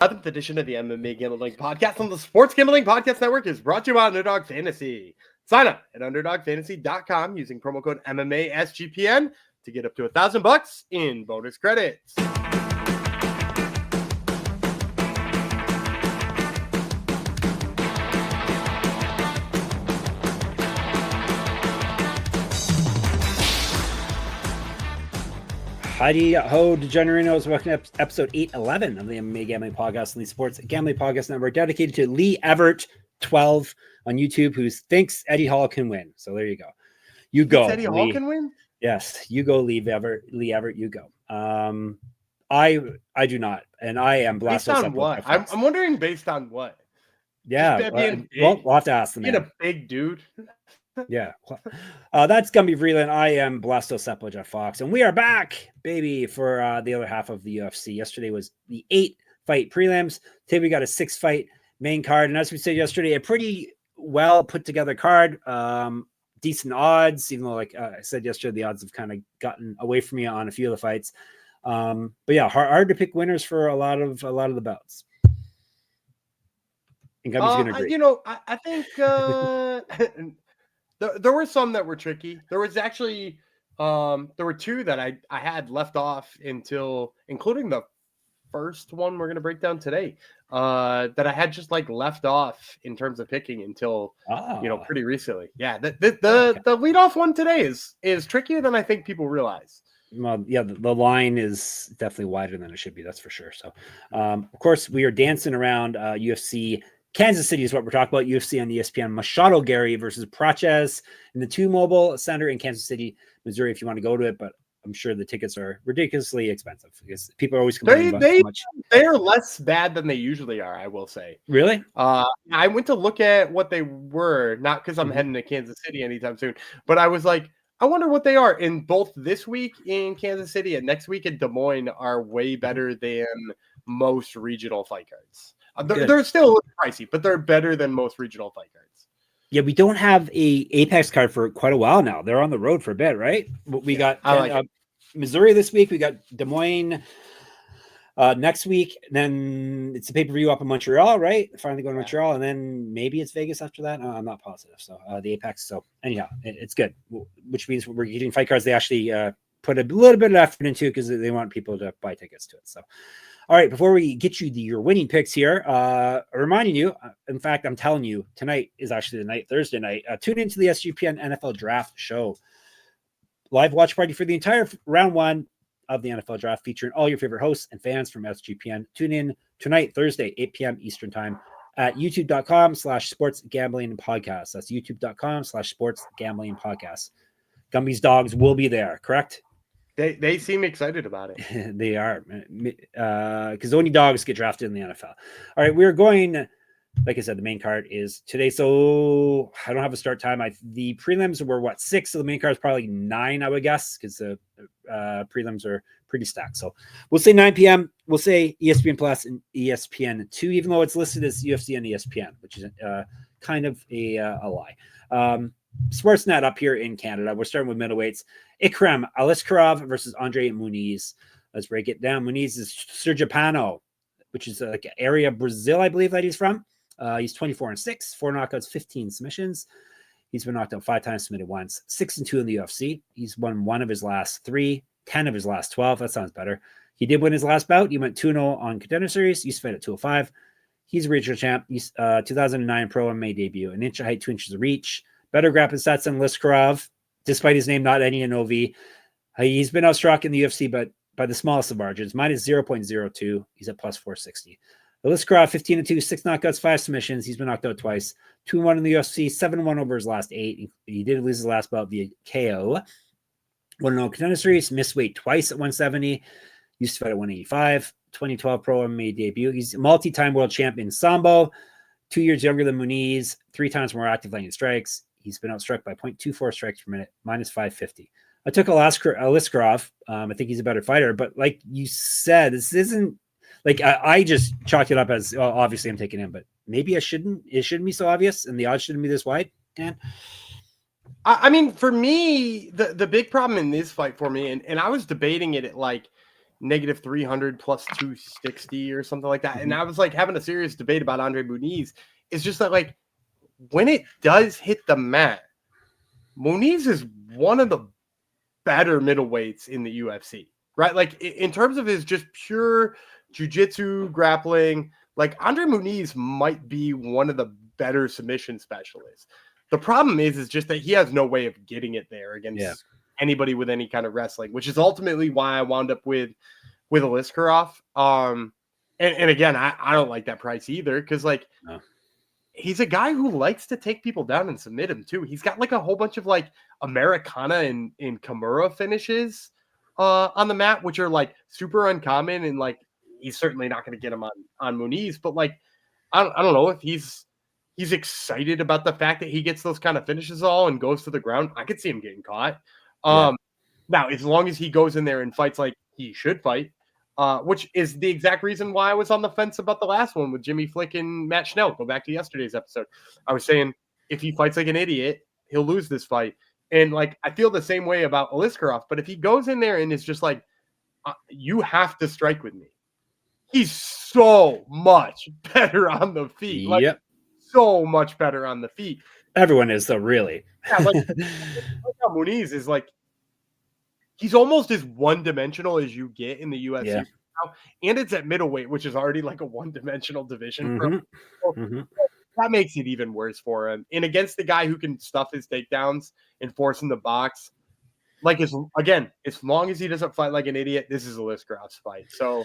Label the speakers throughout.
Speaker 1: 7th edition of the MMA Gambling Podcast on the Sports Gambling Podcast Network is brought to you by Underdog Fantasy. Sign up at UnderdogFantasy.com using promo code MMA SGPN to get up to $1,000 in bonus credits.
Speaker 2: Heidi ho, degenerinos. Welcome to episode 811 of the MMA Gambling Podcast on the Sports Gambling Podcast Network, dedicated to Lee Everett 12 on YouTube, who thinks Eddie Hall can win. So there you go. You go.
Speaker 1: Eddie Hall can win?
Speaker 2: Yes, you go, Lee Everett. You go. I do not, and I am blasted.
Speaker 1: Based on what? I'm wondering based on what.
Speaker 2: Yeah, well, we'll have to ask the man.
Speaker 1: Being a big dude.
Speaker 2: Yeah, that's Gumby Vreeland. I am Blasto Sepulch at Fox, and we are back, baby, for the other half of the UFC. Yesterday was the 8-fight prelims. Today we got a 6-fight main card, and as we said yesterday, a pretty well put together card. Decent odds, even though, like I said yesterday, the odds have kind of gotten away from me on a few of the fights. But yeah, hard to pick winners for a lot of the bouts. And Gumby's gonna agree.
Speaker 1: I think. There were some that were tricky. There was actually, there were two that I had left off including the first one we're going to break down today, that I had just like left off in terms of picking until, pretty recently. Yeah. The leadoff one today is trickier than I think people realize.
Speaker 2: Well, yeah, the line is definitely wider than it should be. That's for sure. So, of course, we are dancing around UFC Kansas City is what we're talking about. UFC on ESPN. Machado Garry versus Prates in the T-Mobile Center in Kansas City, Missouri, if you want to go to it. But I'm sure the tickets are ridiculously expensive because people are always complaining about how much.
Speaker 1: They are less bad than they usually are, I will say.
Speaker 2: Really?
Speaker 1: I went to look at what they were, not because I'm heading to Kansas City anytime soon, but I was like, I wonder what they are. In both this week in Kansas City and next week in Des Moines are way better than most regional fight cards. They're still a little pricey, but they're better than most regional fight cards.
Speaker 2: Yeah, we don't have a Apex card for quite a while now. They're on the road for a bit, right? We got Missouri this week. We got Des Moines next week. Then it's a pay-per-view up in Montreal, right? Finally going to Montreal, and then maybe it's Vegas after that. I'm not positive. So the Apex. So anyhow, it's good, which means we're getting fight cards. They actually put a little bit of effort into because they want people to buy tickets to it. So. All right, before we get you your winning picks here, reminding you, in fact, I'm telling you, tonight is actually the night, Thursday night. Tune into the SGPN NFL Draft Show. Live watch party for the entire round one of the NFL Draft, featuring all your favorite hosts and fans from SGPN. Tune in tonight, Thursday, 8 p.m. Eastern Time at youtube.com/sports gambling podcast. That's youtube.com/sports gambling podcast. Gumby's dogs will be there, correct?
Speaker 1: They seem excited about it.
Speaker 2: They are, because only dogs get drafted in the NFL. All right, we're going, like I said, the main card is today. So I don't have a start time. The prelims were 6? So the main card is probably 9, I would guess, because the prelims are pretty stacked. So we'll say 9 p.m. We'll say ESPN Plus and ESPN 2, even though it's listed as UFC and ESPN, which is kind of a lie. Sportsnet up here in Canada. We're starting with middleweights. Ikram Aliskerov versus Andre Muniz. Let's break it down. Muniz is Sergipano, which is like an area of Brazil, I believe that he's from. He's 24-6, 4 knockouts, 15 submissions. He's been knocked out 5 times, submitted once. 6-2 in the UFC. He's won 1 of his last 3, 10 of his last 12. That sounds better. He did win his last bout. He went 2-0 on Contender Series. He's fed at 205. He's a regional champ. He's 2009 pro MMA debut. An inch of height, 2 inches of reach. Better grappling stats than Aliskerov, despite his name not ending in OV. He's been outstruck in the UFC, but by the smallest of margins. Minus 0.02. He's at plus 460. Aliskerov, 15-2, 6 knockouts, 5 submissions. He's been knocked out twice. 2-1 in the UFC, 7-1 over his last 8. He did lose his last bout via KO. 1-0 Contender Series, missed weight twice at 170. Used to fight at 185. 2012 pro MMA debut. He's a multi-time world champion in Sambo. 2 years younger than Muniz. 3 times more active landing strikes. He's been outstruck by 0.24 strikes per minute, minus 550. I took Aliskerov. I think he's a better fighter, but like you said, this isn't like I just chalked it up as obviously I'm taking him, but maybe I shouldn't. It shouldn't be so obvious, and the odds shouldn't be this wide. Dan?
Speaker 1: I mean, for me, the big problem in this fight for me, and I was debating it at like negative 300 plus 260 or something like that.
Speaker 2: Mm-hmm.
Speaker 1: And I was like having a serious debate about Andre Muniz. It's just that, like, when it does hit the mat, Muniz is one of the better middleweights in the UFC, right? Like, in terms of his just pure jiu-jitsu grappling, like, Andre Muniz might be one of the better submission specialists. The problem is just that he has no way of getting it there against anybody with any kind of wrestling, which is ultimately why I wound up with Aliskerov. And again, I don't like that price either, because, like, he's a guy who likes to take people down and submit him too. He's got like a whole bunch of like Americana and Kimura finishes on the mat, which are like super uncommon, and like he's certainly not going to get him on Muniz. But like I don't know if he's excited about the fact that he gets those kind of finishes all and goes to the ground. I could see him getting caught. Now, as long as he goes in there and fights like he should fight, which is the exact reason why I was on the fence about the last one with Jimmy Flick and Matt Schnell. Go back to yesterday's episode. I was saying if he fights like an idiot, he'll lose this fight. And like I feel the same way about Aliskerov. But if he goes in there and is just like, you have to strike with me, he's so much better on the feet. Like, so much better on the feet.
Speaker 2: Everyone is, though, really.
Speaker 1: Yeah, like Muniz is like, he's almost as one-dimensional as you get in the UFC now, and it's at middleweight, which is already like a one-dimensional division. So that makes it even worse for him. And against the guy who can stuff his takedowns and force him to box, like, as long as he doesn't fight like an idiot, this is Aliskerov's fight. So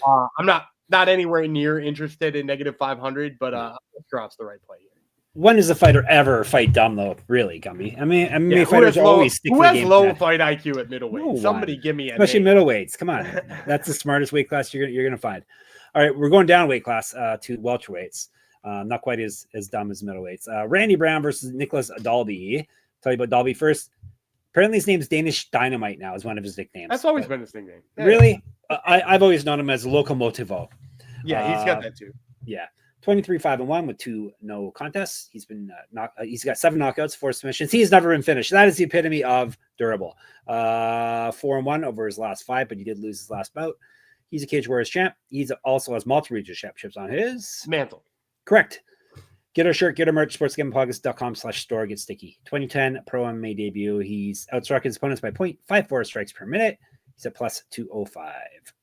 Speaker 1: I'm not anywhere near interested in negative 500, but Aliskerov's the right play here.
Speaker 2: When does a fighter ever fight dumb, though? Really, Gumby? I mean, fighters always stick to the game.
Speaker 1: Who has low fight IQ at middleweight? Somebody give me a
Speaker 2: especially middleweights. Come on, that's the smartest weight class you're gonna find. All right, we're going down weight class to welterweights. Not quite as dumb as middleweights. Randy Brown versus Nicolas Dalby. Tell you about Dalby first. Apparently, his name is Danish Dynamite now. Is one of his nicknames.
Speaker 1: That's always been his nickname.
Speaker 2: Yeah. Really? I've always known him as Locomotivo.
Speaker 1: Yeah, he's got that too.
Speaker 2: Yeah. 23-5-1 with 2 no contests. He's been he's got 7 knockouts, 4 submissions. He's never been finished. That is the epitome of durable. 4-1 over his last 5, but he did lose his last bout. He's a Cage Warriors champ. He's also has multiple regional championships on his
Speaker 1: mantle.
Speaker 2: Correct. Get our shirt, get our merch, sportsgamblingpodcast.com/store. Get sticky. 2010 pro MMA debut. He's outstruck his opponents by 0.54 strikes per minute. He's at plus 205.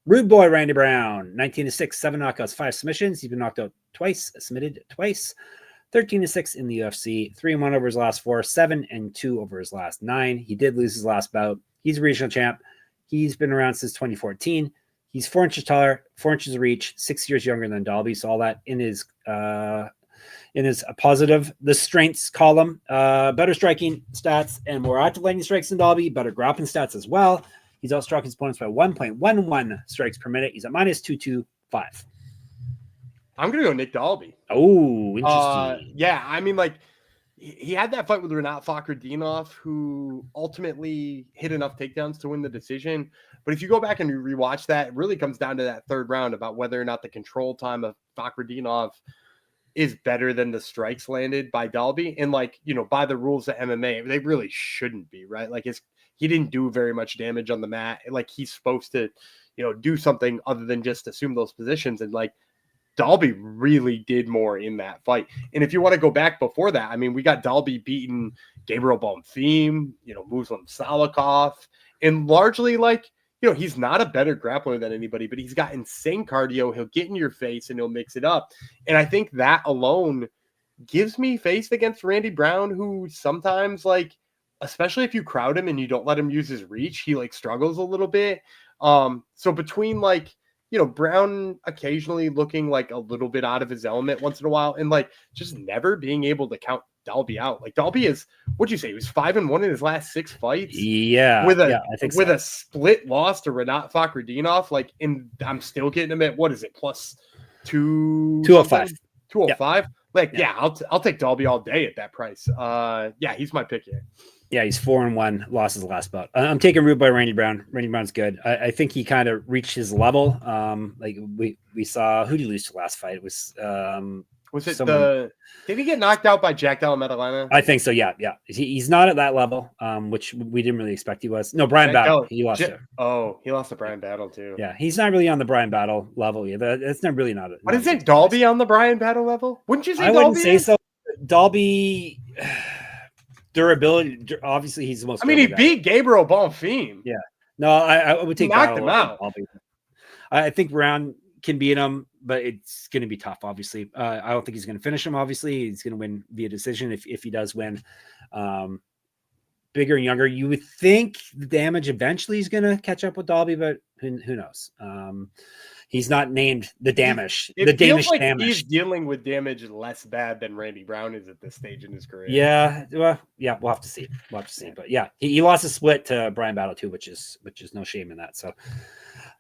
Speaker 2: Rude boy Randy Brown, 19-6, 7 knockouts, 5 submissions. He's been knocked out twice, submitted twice. 13-6 in the UFC, 3-1 over his last 4, 7-2 over his last 9. He did lose his last bout. He's a regional champ. He's been around since 2014. He's 4 inches taller, 4 inches of reach, 6 years younger than Dalby. So all that in his positive. The strengths column, better striking stats and more active lightning strikes than Dalby. Better grappling stats as well. He's outstruck his opponents by 1.11 strikes per minute. He's at minus 225.
Speaker 1: I'm going to go Nick Dalby.
Speaker 2: Oh, interesting.
Speaker 1: Yeah, I mean, like, he had that fight with Renat Fakhretdinov, who ultimately hit enough takedowns to win the decision. But if you go back and rewatch that, it really comes down to that third round about whether or not the control time of Fakhretdinov is better than the strikes landed by Dalby. And, like, you know, by the rules of MMA, they really shouldn't be, right? Like, he didn't do very much damage on the mat. Like, he's supposed to, you know, do something other than just assume those positions. And, like, Dalby really did more in that fight. And if you want to go back before that, I mean, we got Dalby beating Gabriel Bonfim, you know, Muslim Salikov, and largely, like, you know, he's not a better grappler than anybody, but he's got insane cardio. He'll get in your face and he'll mix it up. And I think that alone gives me faith against Randy Brown, who sometimes, like, especially if you crowd him and you don't let him use his reach, he, like, struggles a little bit. So between, like, you know, Brown occasionally looking like a little bit out of his element once in a while, and, like, just never being able to count Dalby out. Like, Dalby is, what'd you say? He was 5-1 in his last 6 fights.
Speaker 2: Yeah.
Speaker 1: With
Speaker 2: I think
Speaker 1: with a split loss to Renat Fakhretdinov. Like, and I'm still getting him at, what is it? Plus 205. 205. Yeah. Like, yeah, I'll take Dalby all day at that price. Yeah, he's my pick here.
Speaker 2: Yeah, he's 4-1, lost his last bout. I'm taking root by Randy Brown. Randy Brown's good. I think he kind of reached his level. Like we saw, who did he lose to last fight? It was
Speaker 1: Was it did he get knocked out by Jack Della Maddalena?
Speaker 2: I think so. Yeah. He's not at that level, which we didn't really expect he was. No, Brian Battle. He lost it.
Speaker 1: Oh, he lost to Brian Battle too.
Speaker 2: Yeah, he's not really on the Brian Battle level either. It's not really not.
Speaker 1: But isn't Dalby on the Brian Battle level? Wouldn't you say?
Speaker 2: I wouldn't say so. Dalby durability. Obviously, he's the most.
Speaker 1: I mean, he beat Gabriel Bonfim.
Speaker 2: Yeah. No, I would take
Speaker 1: knocked him out.
Speaker 2: I think Brown can beat him, but it's going to be tough. Obviously, I don't think he's going to finish him. Obviously, he's going to win via decision if he does win. Bigger and younger, you would think the damage eventually is going to catch up with Dalby, but who knows? He's not named the damage. The Danish
Speaker 1: like
Speaker 2: damage.
Speaker 1: He's dealing with damage less bad than Randy Brown is at this stage in his career.
Speaker 2: Yeah, well, yeah, we'll have to see. But yeah, he lost a split to Brian Battle too, which is no shame in that. So,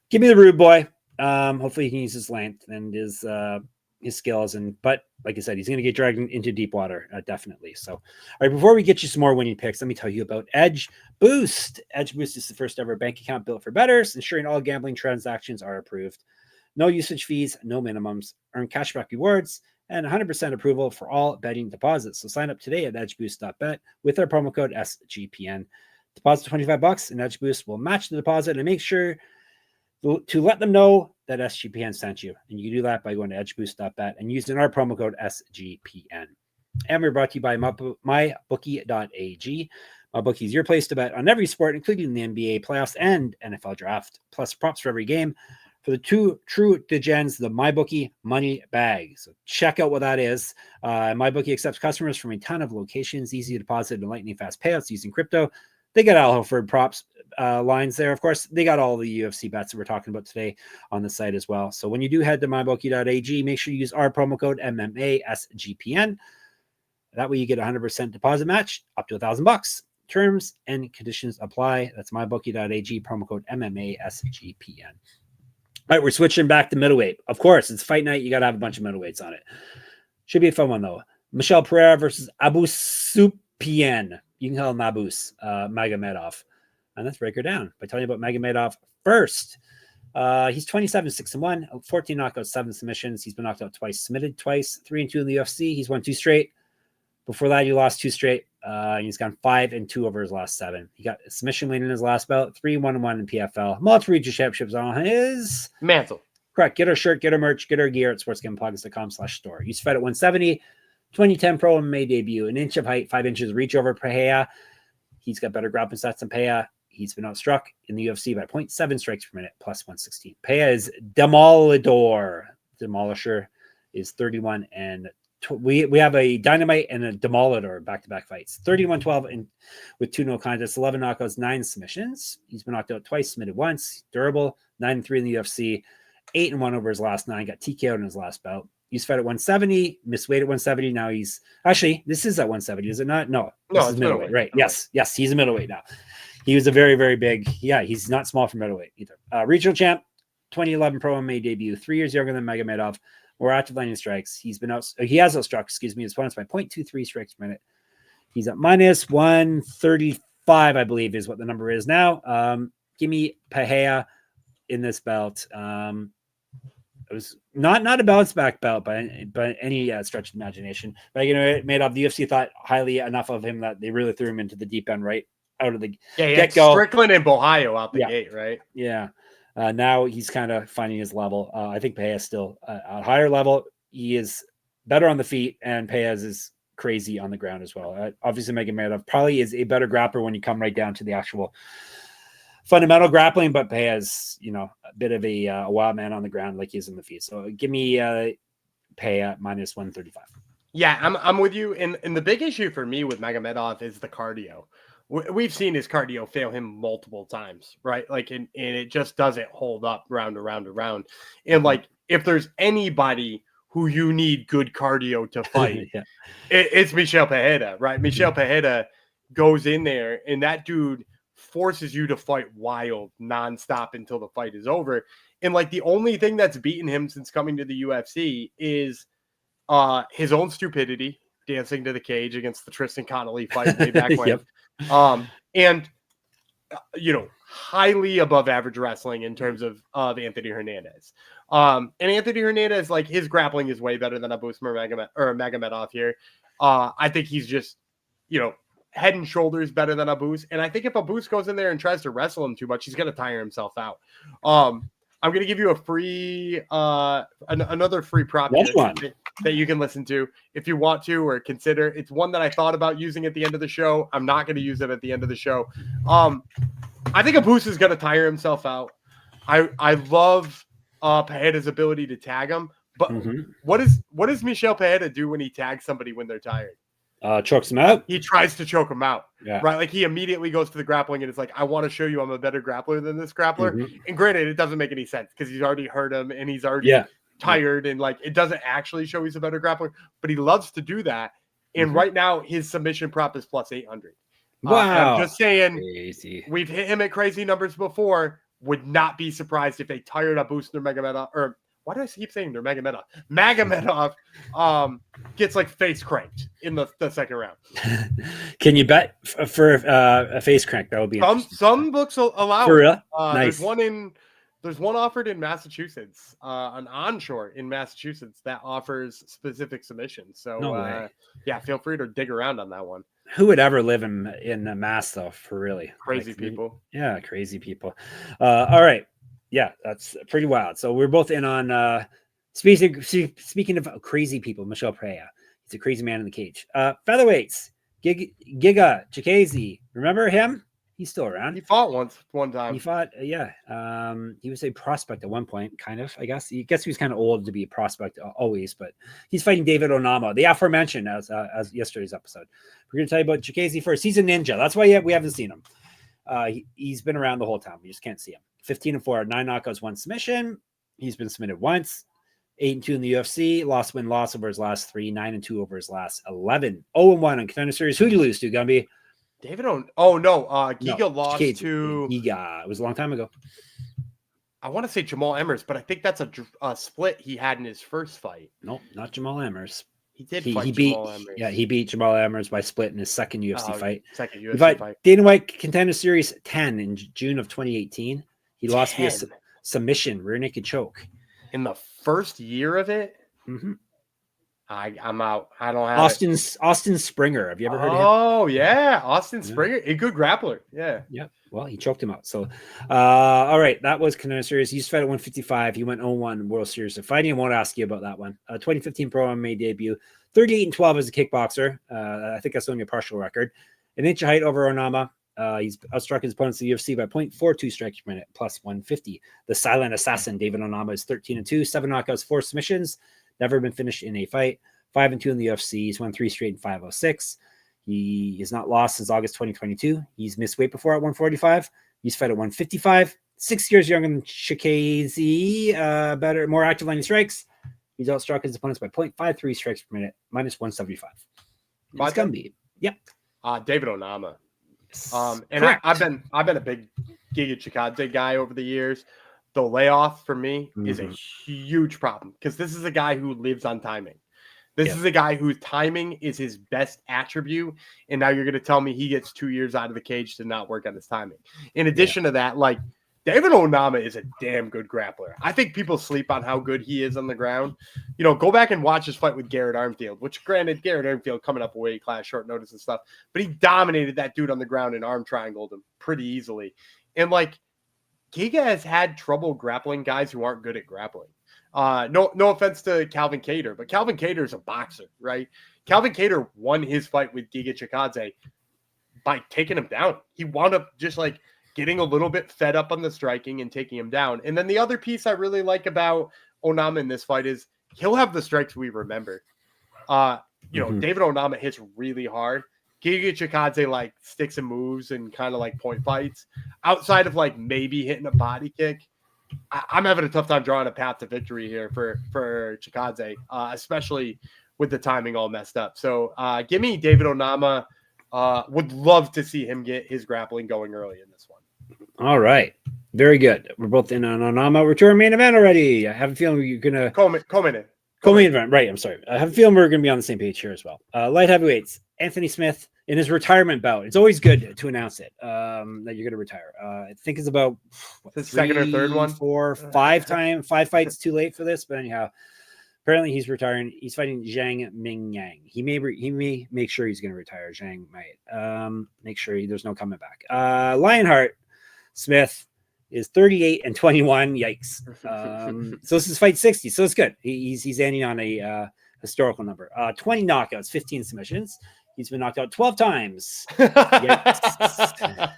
Speaker 2: give me the rude boy. Hopefully he can use his length and his skills, but like I said, he's going to get dragged into deep water, definitely. So, all right, before we get you some more winning picks, let me tell you about Edge Boost. Edge Boost is the first ever bank account built for bettors, ensuring all gambling transactions are approved. No usage fees, no minimums, earn cashback rewards, and 100% approval for all betting deposits. So sign up today at edgeboost.bet with our promo code SGPN. Deposit $25 and Edge Boost will match the deposit, and make sure to let them know that SGPN sent you. And you can do that by going to edgeboost.bet and using our promo code SGPN. And we're brought to you by mybookie.ag. MyBookie is your place to bet on every sport, including the NBA playoffs and NFL draft, plus props for every game. For the two true degens, the MyBookie money bag. So check out what that is. MyBookie accepts customers from a ton of locations, easy to deposit and lightning fast payouts using crypto. They got Al Horford props lines there. Of course, they got all the UFC bets that we're talking about today on the site as well. So when you do head to mybookie.ag, make sure you use our promo code MMASGPN. That way you get 100% deposit match up to $1,000. Terms and conditions apply. That's mybookie.ag, promo code MMASGPN. All right, we're switching back to middleweight. Of course, it's fight night. You got to have a bunch of middleweights on it. Should be a fun one, though. Michel Pereira versus Abusupyan. You can call him Abus, Magomedov. And let's break her down by telling you about Magomedov first. He's 27-6-1, 14 knockouts, 7 submissions. He's been knocked out twice, submitted twice, 3-2 in the UFC. He's won 2 straight. Before that, he lost 2 straight. He's gone 5-2 over his last 7. He got a submission win in his last bout, 3-1-1 in PFL. Multiple region championships on his
Speaker 1: mantle.
Speaker 2: Correct. Get our shirt, get our merch, get our gear at sportsgamblingpockets.com/store. He's fed at 170, 2010 pro MMA debut, an inch of height, 5 inches reach over Pereira. He's got better grappling stats than Pereira. He's been outstruck in the UFC by 0.7 strikes per minute, plus 116. Pereira is Demolidor. Demolisher is 31 and we have a Dynamite and a Demolidor back-to-back fights. 31-12 and with 2 no contests, 11 knockouts, 9 submissions. He's been knocked out twice, submitted once. Durable, 9-3 in the UFC, 8-1 over his last 9. Got TKO'd in his last bout. He's fed at 170, missed weight at 170. Now he's actually, this is at 170, is it not? No, this is middleweight, right? Yes, he's a middleweight now. He was a very, very big. Yeah, he's not small for middleweight either. Regional champ, 2011 pro MMA debut, 3 years younger than Magomedov. More active landing strikes. He has outstruck, his opponents by 0.23 strikes per minute. He's at minus 135, I believe, is what the number is now. Give me Pereira in this belt. It was not a bounce back bout by any stretch of imagination. But Magomedov, the UFC thought highly enough of him that they really threw him into the deep end right out of the get-go.
Speaker 1: Strickland and Bohio out the gate, right?
Speaker 2: Yeah. Now he's kind of finding his level. I think Pereira is still at a higher level. He is better on the feet, and Pereira is crazy on the ground as well. Obviously, Magomedov probably is a better grappler when you come right down to the actual fundamental grappling, but Pereira is, a bit of a wild man on the ground like he is in the feet. So give me Pereira minus 135.
Speaker 1: Yeah, I'm with you. And the big issue for me with Magomedov is the cardio. We've seen his cardio fail him multiple times, right? Like, and it just doesn't hold up round to round to round. And like, if there's anybody who you need good cardio to fight, it's Michel Pereira, right? Michel Pereira goes in there, and that dude forces you to fight wild nonstop until the fight is over. And like, the only thing that's beaten him since coming to the UFC is his own stupidity, dancing to the cage against the Tristan Connolly fight way back when. And highly above average wrestling in terms of Anthony Hernandez. And Anthony Hernandez, like his grappling is way better than Abus Magomedov here. I think he's just, head and shoulders better than Abus. And I think if Abus goes in there and tries to wrestle him too much, he's going to tire himself out. I'm going to give you a free, another free prop that you can listen to if you want to or consider. It's one that I thought about using at the end of the show. I'm not going to use it at the end of the show. I think Abus is going to tire himself out. I love Pereira's ability to tag him, but what does Michel Pereira do when he tags somebody when they're tired?
Speaker 2: Chokes him out.
Speaker 1: He tries to choke him out.
Speaker 2: Yeah.
Speaker 1: Right. Like he immediately goes to the grappling and it's like, I want to show you I'm a better grappler than this grappler. And granted, it doesn't make any sense because he's already hurt him and he's already tired and like it doesn't actually show he's a better grappler, but he loves to do that. And right now his submission prop is plus 800.
Speaker 2: Wow.
Speaker 1: I'm just saying,
Speaker 2: crazy.
Speaker 1: We've hit him at crazy numbers before. Would not be surprised if they tired up Booster Magomedov, or why do I keep saying they're Magomedov? Magomedov gets like face cranked in the second round.
Speaker 2: Can you bet for a face crank? That would be
Speaker 1: some books allow
Speaker 2: for
Speaker 1: it.
Speaker 2: real? Nice.
Speaker 1: There's one offered in Massachusetts, an onshore in Massachusetts that offers specific submissions. So yeah, feel free to dig around on that one.
Speaker 2: Who would ever live in Mass though? For really
Speaker 1: crazy people.
Speaker 2: Yeah, crazy people. All right. Yeah, that's pretty wild. So we're both in on speaking of crazy people, Michel Pereira. He's a crazy man in the cage. Featherweights, Giga, Chikadze. Remember him? He's still around.
Speaker 1: He fought one time.
Speaker 2: He fought, yeah. He was a prospect at one point, kind of, I guess. He was kind of old to be a prospect always, but he's fighting David Onama, the aforementioned as yesterday's episode. We're going to tell you about Chikadze first. He's a ninja. That's why we haven't seen him. He's been around the whole time. We just can't see him. 15-4, 9 knockouts, 1 submission. He's been submitted once. 8-2 in the UFC. Loss over his last 3. 9-2 over his last 11. 0-1 in Contender Series. Who did you lose to, Gumby?
Speaker 1: Giga lost to
Speaker 2: Giga. It was a long time ago.
Speaker 1: I want to say Jamal Emmers, but I think that's a split he had in his first fight.
Speaker 2: Nope, not Jamal Emmers.
Speaker 1: He beat
Speaker 2: Jamal Emmers. Yeah, he beat Jamal Emmers by split in his second UFC fight.
Speaker 1: Second UFC fight.
Speaker 2: Dana White Contender Series 10 in June of 2018. He lost via submission, rear naked choke.
Speaker 1: In the first year of it?
Speaker 2: Mm-hmm.
Speaker 1: I'm out. I don't have
Speaker 2: Austin Springer. Have you ever heard of him?
Speaker 1: Oh, yeah. Austin Springer. A good grappler. Yeah.
Speaker 2: Yeah. Well, he choked him out. So, all right. That was Contender Series. He used to fight at 155. He went 0-1 World Series of Fighting. I won't ask you about that one. 2015 Pro MMA debut. 38-12 as a kickboxer. I think that's only a partial record. An inch of height over Onama. He's outstruck his opponents in the UFC by 0.42 strikes per minute, plus 150. The silent assassin, David Onama, is 13-2, 7 knockouts, 4 submissions. Never been finished in a fight. 5-2 in the UFC. He's won 3 straight in 506. He has not lost since August 2022. He's missed weight before at 145. He's fought at 155. 6 years younger than Chikadze. Better, more active line strikes. He's outstruck his opponents by 0.53 strikes per minute, minus 175. It's gonna be, yep.
Speaker 1: David Onama. And I've been a big Giga Chikadze guy over the years. The layoff for me is a huge problem because this is a guy who lives on timing. This is a guy whose timing is his best attribute. And now you're going to tell me he gets 2 years out of the cage to not work on his timing. In addition to that, like David Onama is a damn good grappler. I think people sleep on how good he is on the ground. Go back and watch his fight with Garrett Armfield, which granted Garrett Armfield coming up a weight class, short notice and stuff, but he dominated that dude on the ground and arm triangled him pretty easily. And like, Giga has had trouble grappling guys who aren't good at grappling. No offense to Calvin Kattar, but Calvin Kattar is a boxer, right? Calvin Kattar won his fight with Giga Chikadze by taking him down. He wound up just like getting a little bit fed up on the striking and taking him down. And then the other piece I really like about Onama in this fight is he'll have the strikes we remember. David Onama hits really hard. Giga Chikadze like sticks and moves and kind of like point fights. Outside of like maybe hitting a body kick, I'm having a tough time drawing a path to victory here for Chikadze, especially with the timing all messed up. So give me David Onama. Would love to see him get his grappling going early in this one.
Speaker 2: All right. Very good. We're both in on Onama. We're to our main event already. I have a feeling you're going to... Co-main event. Right. I'm sorry. I have a feeling we're going to be on the same page here as well. Light heavyweights. Anthony Smith in his retirement bout. It's always good to announce it that you're going to retire. I think it's about
Speaker 1: the second or third one,
Speaker 2: 4, 5 fights too late for this, but anyhow, apparently he's retiring. He's fighting Zhang Mingyang. He may make sure he's going to retire. Zhang might make sure there's no coming back. Lionheart Smith is 38-21. Yikes. So this is fight 60. So it's good. He's ending on a historical number. 20 knockouts, 15 submissions. He's been knocked out 12 times.
Speaker 1: I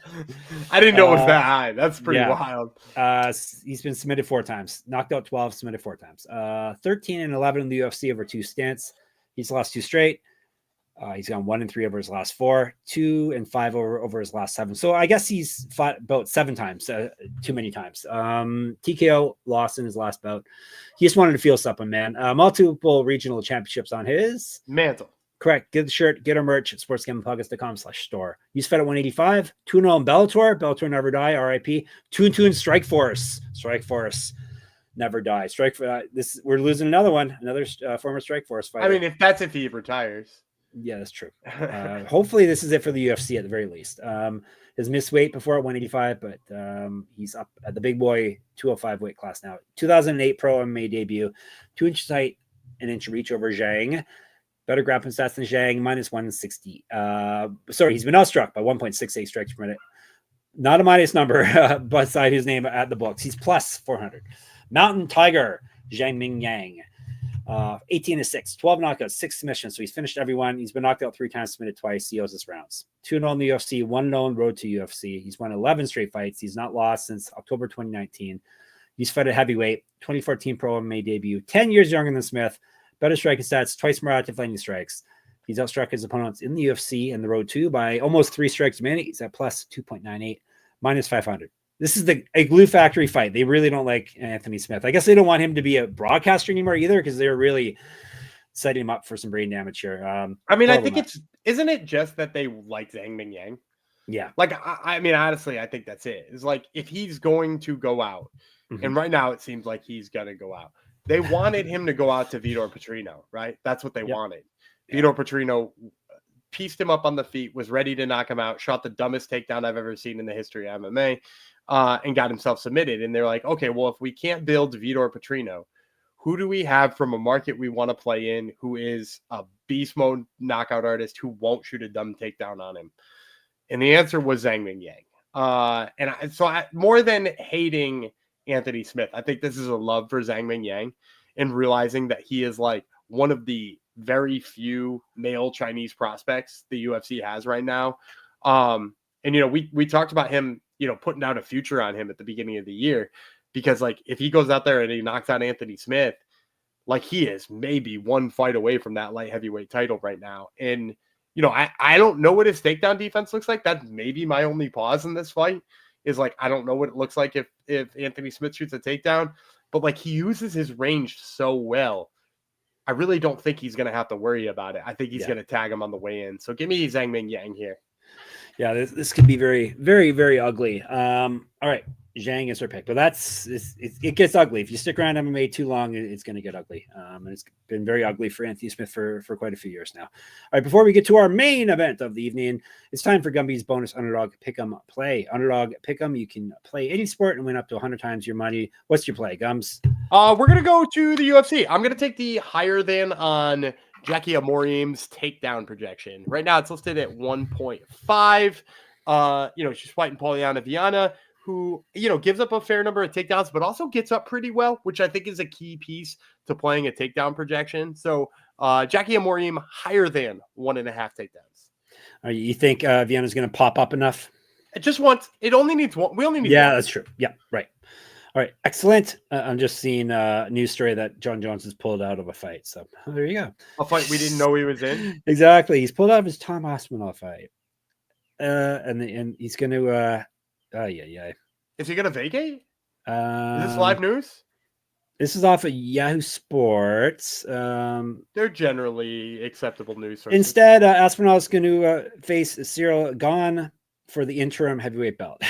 Speaker 1: didn't know it was that high. That's pretty wild.
Speaker 2: He's been submitted 4 times. Knocked out 12, submitted 4 times. 13-11 in the UFC over 2 stints. He's lost 2 straight. He's gone 1-3 over his last 4, 2-5 over his last 7. So I guess he's fought about 7 times, too many times. TKO lost in his last bout. He just wanted to feel something, man. Multiple regional championships on his
Speaker 1: mantle.
Speaker 2: Correct. Get the shirt, get our merch at sportsgamblingpockets.com/store. He's fed at 185, 2-0 in Bellator. Bellator never die. RIP. 2-2 in Strike Force. Strike Force never die. We're losing another one. Another former Strike Force fighter.
Speaker 1: I mean, if he retires.
Speaker 2: Yeah, that's true. Hopefully this is it for the UFC at the very least. His missed weight before at 185, but he's up at the big boy 205 weight class now. 2008 Pro MMA debut. 2 inch height, 1 inch reach over Zhang. Better grappling stats than Zhang, minus 160. Sorry, he's been outstruck by 1.68 strikes per minute. Not a minus number beside his name at the books. He's plus 400. Mountain Tiger, Zhang Mingyang. 18-6, 12 knockouts, 6 submissions. So he's finished everyone. He's been knocked out 3 times, submitted twice. He owes his rounds. 2-0 in the UFC, 1-0 on road to UFC. He's won 11 straight fights. He's not lost since October 2019. He's fought at heavyweight, 2014 Pro MMA debut, 10 years younger than Smith. Better striking stats, twice more active landing strikes. He's outstruck his opponents in the UFC and the road too by almost 3 strikes a minute. He's at plus 2.98, minus 500. This is a glue factory fight. They really don't like Anthony Smith. I guess they don't want him to be a broadcaster anymore either because they're really setting him up for some brain damage here.
Speaker 1: I mean, I think isn't it just that they like Zhang Mingyang?
Speaker 2: Yeah.
Speaker 1: Like, I mean, honestly, I think that's it. It's like if he's going to go out, and right now it seems like he's going to go out. They wanted him to go out to Vitor Petrino, right? That's what they wanted. Vitor Petrino pieced him up on the feet, was ready to knock him out, shot the dumbest takedown I've ever seen in the history of MMA, and got himself submitted. And they're like, okay, well, if we can't build Vitor Petrino, who do we have from a market we want to play in who is a beast mode knockout artist who won't shoot a dumb takedown on him? And the answer was Zhang Mingyang. So more than hating Anthony Smith, I think this is a love for Zhang Mingyang and realizing that he is like one of the very few male Chinese prospects the UFC has right now. And, you know, we talked about him, you know, putting out a future on him at the beginning of the year, because like if he goes out there and he knocks out Anthony Smith, like he is maybe 1 fight away from that light heavyweight title right now. And, you know, I don't know what his takedown defense looks like. That's maybe my only pause in this fight. Is like, I don't know what it looks like if Anthony Smith shoots a takedown, but like he uses his range so well. I really don't think he's going to have to worry about it. I think he's going to tag him on the way in. So give me Zhang Mingyang here. Yeah,
Speaker 2: this could be very, very, very ugly. All right. Zhang is her pick, but it gets ugly. If you stick around MMA too long, it's going to get ugly. And it's been very ugly for Anthony Smith for quite a few years now. All right, before we get to our main event of the evening, it's time for Gumby's bonus underdog pick'em play. Underdog pick'em, you can play any sport and win up to 100 times your money. What's your play, Gums?
Speaker 1: We're gonna go to the UFC. I'm gonna take the higher than on Jackie Amorim's takedown projection. Right now, it's listed at 1.5. You know, she's fighting Poliana Viana, who, you know, gives up a fair number of takedowns, but also gets up pretty well, which I think is a key piece to playing a takedown projection. So Jackie Amorim higher than 1.5 takedowns.
Speaker 2: You think Viana's going to pop up enough?
Speaker 1: It just wants, it only needs one. We only need one.
Speaker 2: That's true. Yeah, right. All right, excellent. I'm just seeing a news story that John Jones has pulled out of a fight. So there you go.
Speaker 1: A fight we didn't know he was in?
Speaker 2: Exactly. He's pulled out of his Tom Aspinall fight. And he's going to...
Speaker 1: Is he going to vacate? Is this live news?
Speaker 2: This is off of Yahoo Sports.
Speaker 1: They're generally acceptable news sources.
Speaker 2: Instead, Aspinall is going to face Cyril Gahn for the interim heavyweight belt.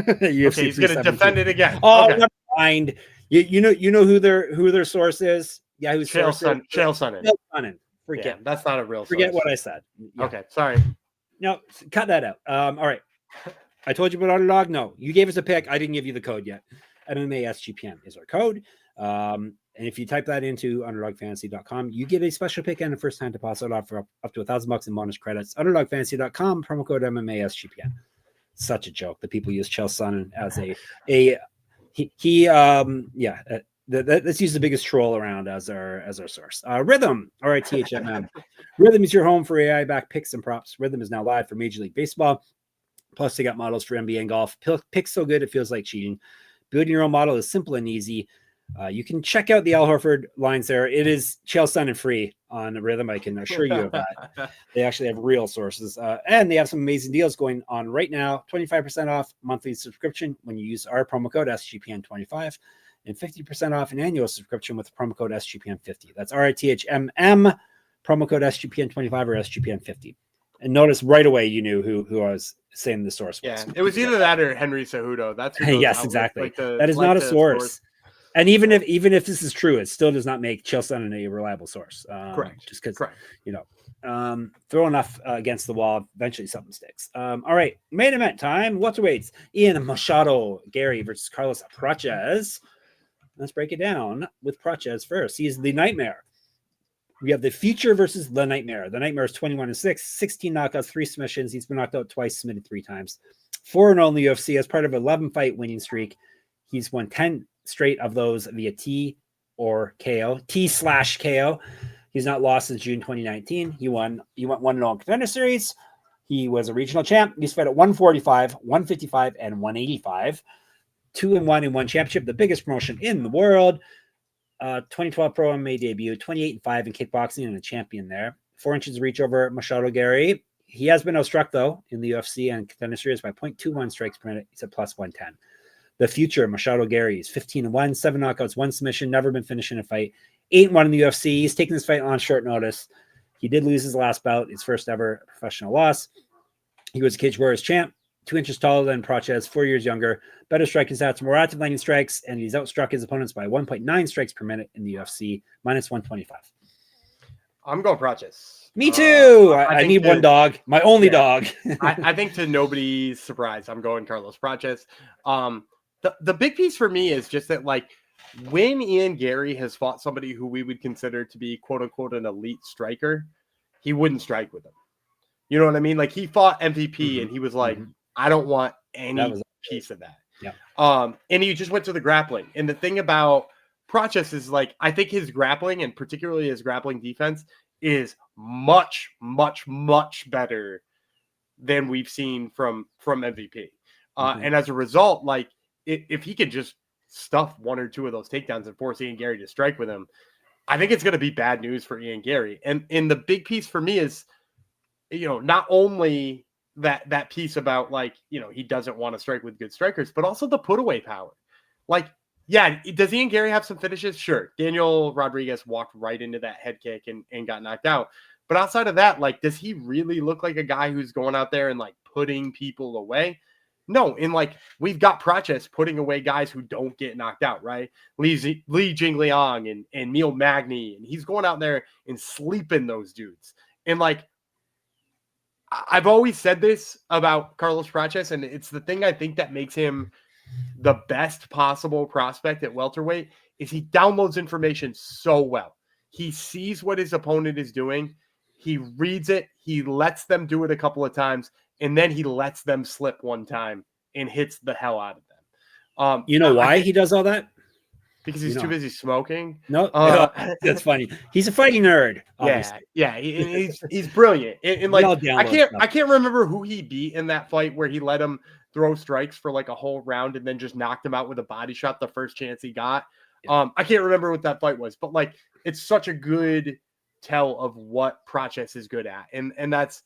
Speaker 1: Okay, he's going to defend it again.
Speaker 2: Oh,
Speaker 1: okay.
Speaker 2: Never mind. You know who their source is? Yahoo source.
Speaker 1: Chael Sonnen.
Speaker 2: Forget.
Speaker 1: That's not a real source.
Speaker 2: Forget what I said.
Speaker 1: Yeah. Okay, sorry.
Speaker 2: No, cut that out. All right. I told you about Underdog. No, you gave us a pick. I didn't give you the code yet. MMA SGPN is our code. And if you type that into underdogfantasy.com, you get a special pick and a first time deposit offer up to $1,000 in bonus credits. Underdogfantasy.com, promo code MMA SGPN. Such a joke. The people use Chael Sonnen as let's use the biggest troll around as our source. Rhythm, RITHMM. Rhythm is your home for AI back picks and props. Rhythm is now live for Major League Baseball. Plus, they got models for NBA and golf. Picks so good it feels like cheating. Building your own model is simple and easy. You can check out the Al Horford lines there. It is Chael Sonnen free on Rhythm. I can assure you of that. They actually have real sources. And they have some amazing deals going on right now. 25% off monthly subscription when you use our promo code SGPN25 and 50% off an annual subscription with promo code SGPN50. That's RITHMM, promo code SGPN25 or SGPN50. And notice right away you knew who I was saying the source was.
Speaker 1: Yeah, it was either that or Henry Cejudo. That's who
Speaker 2: yes, exactly. That is not a source. And even if this is true, it still does not make Chael Sonnen a reliable source.
Speaker 1: Correct.
Speaker 2: Just because, throw enough against the wall, eventually something sticks. All right, main event time. Welterweights: Ian Machado, Garry versus Carlos Prates. Let's break it down with Prates first. He is the Nightmare. We have the Future versus the Nightmare. The Nightmare is 21-6, 16 knockouts, 3 submissions. He's been knocked out twice, submitted 3 times. 4-0 in the UFC as part of an 11-fight winning streak. He's won 10 straight of those via T or KO. T/KO. He's not lost since June 2019. He went 1-0 in Contender Series. He was a regional champ. He's fought at 145, 155, and 185. 2-1 in one championship, the biggest promotion in the world. 2012 Pro MMA debut, 28-5 in kickboxing and a champion there. 4 inches of reach over Machado Garry. He has been outstruck, though, in the UFC and Contender Series by 0.21 strikes per minute. He's at plus 110. The Future, Machado Garry, is 15-1, 7 knockouts, 1 submission, never been finished in a fight. 8-1 in the UFC. He's taking this fight on short notice. He did lose his last bout, his first ever professional loss. He was a Cage Warriors champ, 2 inches taller than Prates, 4 years younger, better striking stats, more active landing strikes, and he's outstruck his opponents by 1.9 strikes per minute in the UFC, minus 125.
Speaker 1: I'm going Prates.
Speaker 2: Me too. I need one dog, my only dog.
Speaker 1: I think to nobody's surprise, I'm going Carlos Prates. The big piece for me is just that, like, when Ian Garry has fought somebody who we would consider to be quote unquote an elite striker, he wouldn't strike with him. You know what I mean? Like, he fought MVP and he was like, I don't want any piece of that.
Speaker 2: Yeah.
Speaker 1: And he just went to the grappling. And the thing about Prates is, like, I think his grappling and particularly his grappling defense is much, much, much better than we've seen from MVP. And as a result, like, if he could just stuff 1 or 2 of those takedowns and force Ian Garry to strike with him, I think it's going to be bad news for Ian Garry. And the big piece for me is, not only that piece about, like, he doesn't want to strike with good strikers, but also the put away power. Like, yeah, does Ian Garry have some finishes? Sure. Daniel Rodriguez walked right into that head kick and got knocked out. But outside of that, like, does he really look like a guy who's going out there and, like, putting people away? No. And, like, we've got Prates putting away guys who don't get knocked out, right? Li Jingliang and Neil Magny, and he's going out there and sleeping those dudes. And, like, I've always said this about Carlos Prates, and it's the thing I think that makes him the best possible prospect at welterweight is he downloads information so well. He sees what his opponent is doing. He reads it. He lets them do it a couple of times, and then he lets them slip one time and hits the hell out of them.
Speaker 2: You know why he does all that?
Speaker 1: Because he's too busy smoking.
Speaker 2: No, that's funny. He's a fighting nerd. Obviously.
Speaker 1: Yeah. He's brilliant. And like, I can't remember who he beat in that fight where he let him throw strikes for like a whole round and then just knocked him out with a body shot the first chance he got. Yeah. I can't remember what that fight was, but like, it's such a good tell of what Prates is good at, and that's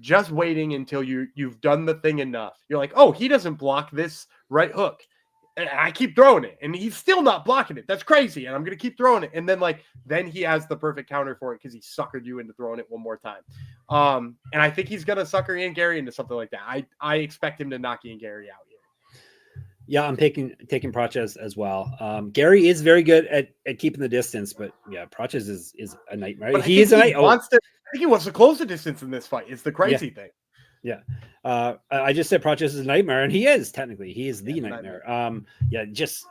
Speaker 1: just waiting until you've done the thing enough. You're like, oh, he doesn't block this right hook. And I keep throwing it, and he's still not blocking it. That's crazy, and I'm going to keep throwing it. And then he has the perfect counter for it because he suckered you into throwing it one more time. And I think he's going to sucker Ian Garry into something like that. I expect him to knock Ian Garry out here.
Speaker 2: Yeah, I'm taking Prates as well. Garry is very good at keeping the distance, but yeah, Prates is a nightmare.
Speaker 1: He is a nightmare. I think he wants to close the distance in this fight. It's the crazy thing.
Speaker 2: Yeah. I just said Prates is a nightmare, and he is technically. He is the nightmare. Just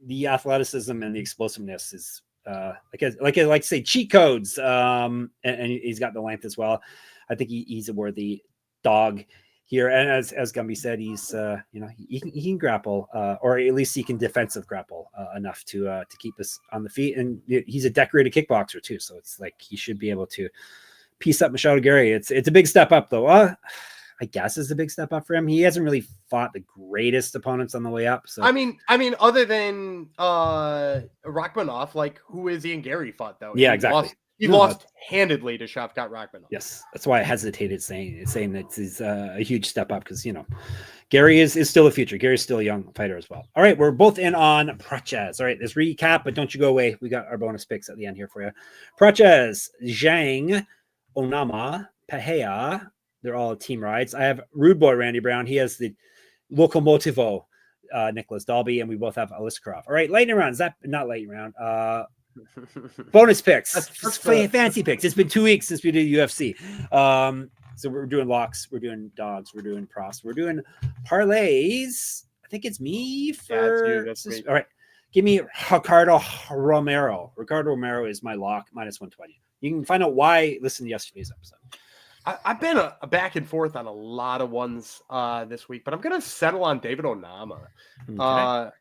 Speaker 2: the athleticism and the explosiveness is like I like to say cheat codes. And he's got the length as well. I think he's a worthy dog here. And as Gumby said, he's he can grapple, or at least he can defensive grapple enough to keep us on the feet. And he's a decorated kickboxer too, so it's like he should be able to piece up Machado Garry. It's a big step up though. I guess it's a big step up for him. He hasn't really fought the greatest opponents on the way up. So
Speaker 1: I mean, other than Rachmaninoff, like who is Ian Garry fought though?
Speaker 2: Yeah, exactly.
Speaker 1: He lost handedly to Shavkat Rachmaninoff.
Speaker 2: Yes, that's why I hesitated saying that it's a huge step up, because Garry is still the future. Gary's still a young fighter as well. All right, we're both in on Prates. All right, let's recap, but don't you go away. We got our bonus picks at the end here for you. Prates, Zhang, Onama, Pereira. They're all team rides. I have Rude Boy Randy Brown. He has the Locomotivo Nicolas Dalby, and we both have Aliskerov. All right, lightning round. Is that not lightning round? Bonus picks. That's fancy picks. It's been 2 weeks since we did UFC. So we're doing locks, we're doing dogs, we're doing props, we're doing parlays. I think it's me for
Speaker 1: that's me.
Speaker 2: All right. Give me Ricardo Romero. Ricardo Romero is my lock, -120. You can find out why. Listen to yesterday's episode.
Speaker 1: I've been a back and forth on a lot of ones this week, but I'm going to settle on David Onama. Okay.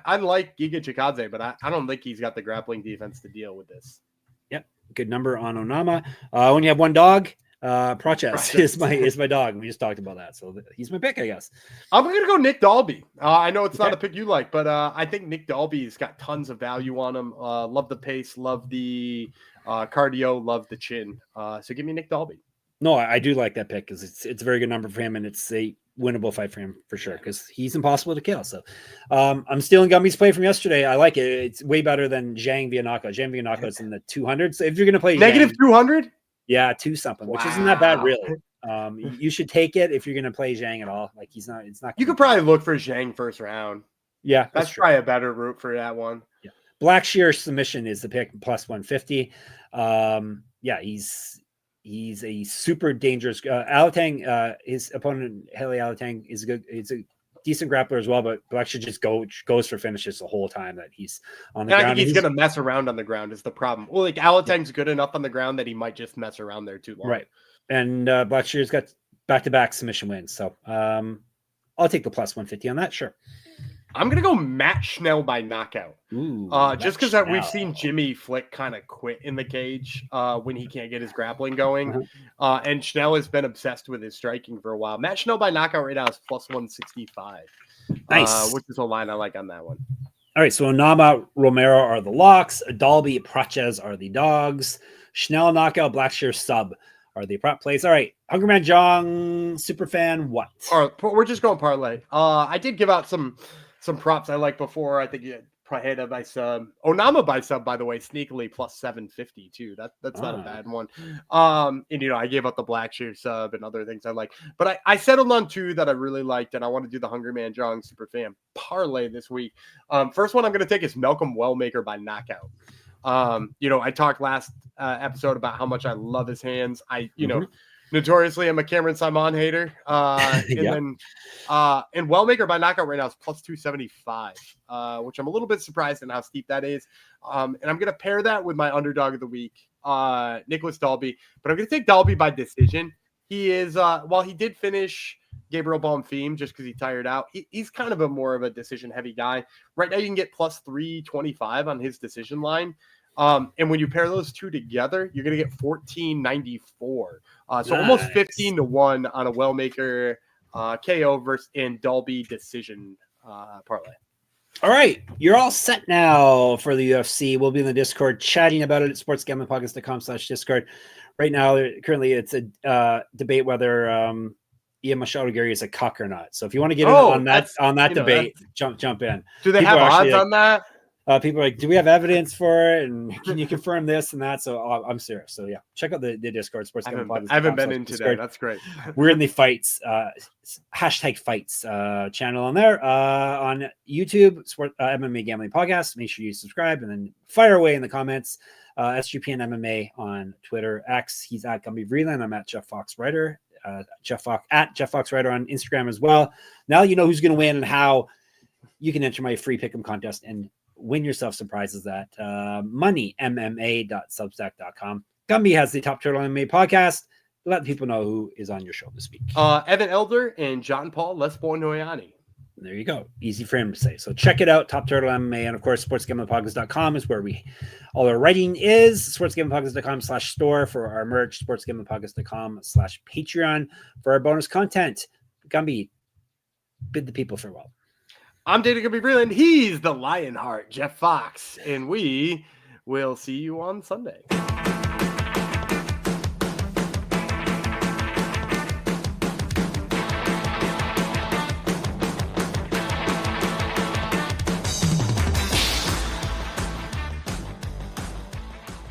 Speaker 1: I like Giga Chikadze, but I don't think he's got the grappling defense to deal with this.
Speaker 2: Yep. Good number on Onama. When you have one dog, Prates is my dog. We just talked about that. So he's my pick, I guess.
Speaker 1: I'm going to go Nick Dalby. I know it's not a pick you like, but I think Nick Dalby's got tons of value on him. Love the pace, love the cardio, love the chin. So give me Nick Dalby.
Speaker 2: No, I do like that pick, because it's a very good number for him, and it's a winnable fight for him for sure, because he's impossible to kill. So I'm stealing Gumby's play from yesterday. I like it. It's way better than Zhang via knockout. Zhang via knockout is in the 200. So if you're going to play
Speaker 1: -200,
Speaker 2: yeah, 2 something, which isn't that bad really. You should take it if you're going to play Zhang at all. Like it's not. You
Speaker 1: could probably look for Zhang first round.
Speaker 2: Yeah,
Speaker 1: that's probably a better route for that one.
Speaker 2: Yeah, Blackshear submission is the pick, +150. Yeah, he's a super dangerous Alatang. His opponent Haley Alatang is good. It's a decent grappler as well, but Blackshear just goes for finishes the whole time that he's on the ground.
Speaker 1: I think he's going to mess around on the ground is the problem. Well, like Alatang's good enough on the ground that he might just mess around there too long. Right.
Speaker 2: And Blackshear's got back-to-back submission wins. So I'll take the +150 on that. Sure.
Speaker 1: I'm going to go Matt Schnell by knockout.
Speaker 2: Ooh,
Speaker 1: just because we've seen Jimmy Flick kind of quit in the cage when he can't get his grappling going. And Schnell has been obsessed with his striking for a while. Matt Schnell by knockout right now is +165.
Speaker 2: Nice.
Speaker 1: Which is a line I like on that one.
Speaker 2: All right, so Onama, Romero are the locks. Dalby, Prates are the dogs. Schnell, knockout, Blackshear, sub are the prop plays. All right, Hungryman Zhang, Superfan, what?
Speaker 1: All right, we're just going parlay. I did give out some props I liked before. I think you had Prajeda by sub. Onama by sub, by the way, sneakily +750 too. That's not a bad one. And I gave out the Blackshear sub and other things I like. But I settled on 2 that I really liked, and I want to do the Hungryman Zhang Superfan parlay this week. First one I'm going to take is Malcolm Wellmaker by knockout. I talked last episode about how much I love his hands. Notoriously, I'm a Cameron Simon hater. And Wellmaker by knockout right now is +275, which I'm a little bit surprised in how steep that is. And I'm going to pair that with my underdog of the week, Nicolas Dalby. But I'm going to take Dalby by decision. He is, while he did finish Gabriel Bonfim just because he tired out, he's kind of more of a decision-heavy guy. Right now, you can get +325 on his decision line. And when you pair those 2 together, you're going to get 1494. So almost 15-1 on a Wellmaker KO versus in Dalby decision parlay.
Speaker 2: All right, you're all set now for the UFC. We'll be in the Discord chatting about it at sportsgamblingpodcast.com/Discord. Right now, currently, it's a debate whether Ian Machado Garry is a cuck or not. So if you want to get in on that debate, jump in.
Speaker 1: Do they have odds on that?
Speaker 2: People are like, do we have evidence for it? And can you confirm this and that? So I'm serious. So yeah, check out the Discord.
Speaker 1: I haven't been in today. That's great.
Speaker 2: We're in the fights, #fights channel on there on YouTube, MMA Gambling Podcast. Make sure you subscribe and then fire away in the comments. SGPN MMA on Twitter, X. He's at Gumby Vreeland. I'm at Jeff Fox Writer. Jeff Fox at Jeff Fox Writer on Instagram as well. Now you know who's going to win and how you can enter my free pick'em contest and win yourself some prizes at moneymma.substack.com. Gumby has the Top Turtle MMA podcast. Let people know who is on your show this week.
Speaker 1: Evan Elder and John Paul Lesbournoyani.
Speaker 2: There you go. Easy for him to say. So check it out, Top Turtle MMA. And of course, sportsgamblingpodcast.com is where all our writing is. sportsgamblingpodcast.com/store for our merch. sportsgamblingpodcast.com/Patreon for our bonus content. Gumby, bid the people farewell.
Speaker 1: I'm Dana Gumby Freeland. He's the Lionheart, Jeff Fox. And we will see you on Sunday.